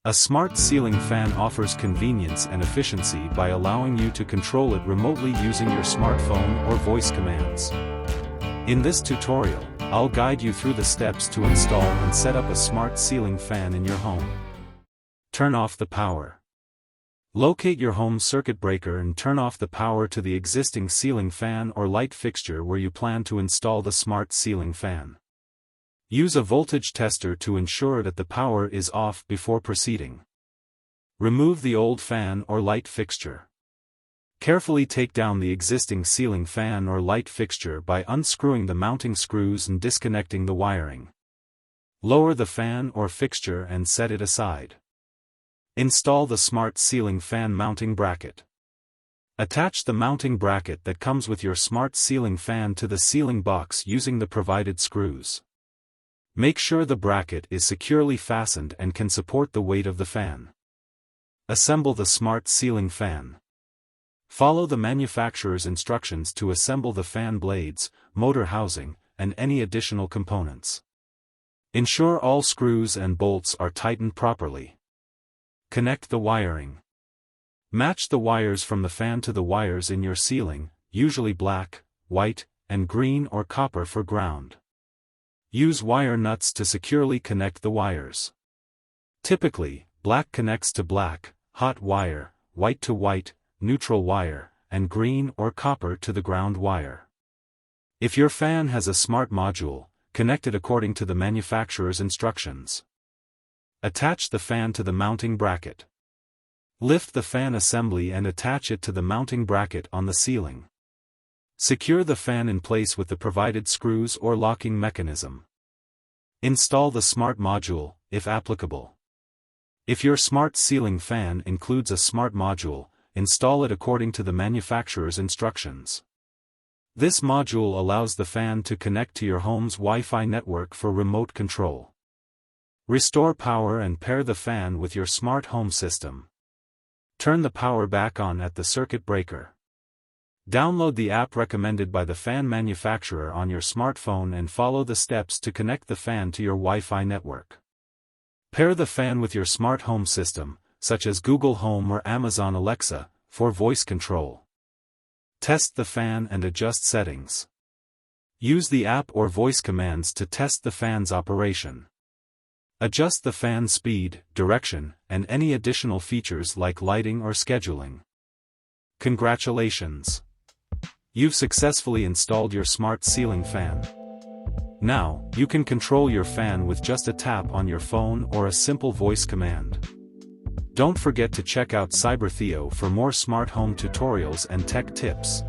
A smart ceiling fan offers convenience and efficiency by allowing you to control it remotely using your smartphone or voice commands. In this tutorial, I'll guide you through the steps to install and set up a smart ceiling fan in your home. Turn off the power. Locate your home circuit breaker and turn off the power to the existing ceiling fan or light fixture where you plan to install the smart ceiling fan. Use a voltage tester to ensure that the power is off before proceeding. Remove the old fan or light fixture. Carefully take down the existing ceiling fan or light fixture by unscrewing the mounting screws and disconnecting the wiring. Lower the fan or fixture and set it aside. Install the smart ceiling fan mounting bracket. Attach the mounting bracket that comes with your smart ceiling fan to the ceiling box using the provided screws. Make sure the bracket is securely fastened and can support the weight of the fan. Assemble the smart ceiling fan. Follow the manufacturer's instructions to assemble the fan blades, motor housing, and any additional components. Ensure all screws and bolts are tightened properly. Connect the wiring. Match the wires from the fan to the wires in your ceiling, usually black, white, and green or copper for ground. Use wire nuts to securely connect the wires. Typically, black connects to black, hot wire, white to white, neutral wire, and green or copper to the ground wire. If your fan has a smart module, connect it according to the manufacturer's instructions. Attach the fan to the mounting bracket. Lift the fan assembly and attach it to the mounting bracket on the ceiling. Secure the fan in place with the provided screws or locking mechanism. Install the smart module, if applicable. If your smart ceiling fan includes a smart module, install it according to the manufacturer's instructions. This module allows the fan to connect to your home's Wi-Fi network for remote control. Restore power and pair the fan with your smart home system. Turn the power back on at the circuit breaker. Download the app recommended by the fan manufacturer on your smartphone and follow the steps to connect the fan to your Wi-Fi network. Pair the fan with your smart home system, such as Google Home or Amazon Alexa, for voice control. Test the fan and adjust settings. Use the app or voice commands to test the fan's operation. Adjust the fan speed, direction, and any additional features like lighting or scheduling. Congratulations! You've successfully installed your smart ceiling fan. Now, you can control your fan with just a tap on your phone or a simple voice command. Don't forget to check out CyberTheo for more smart home tutorials and tech tips.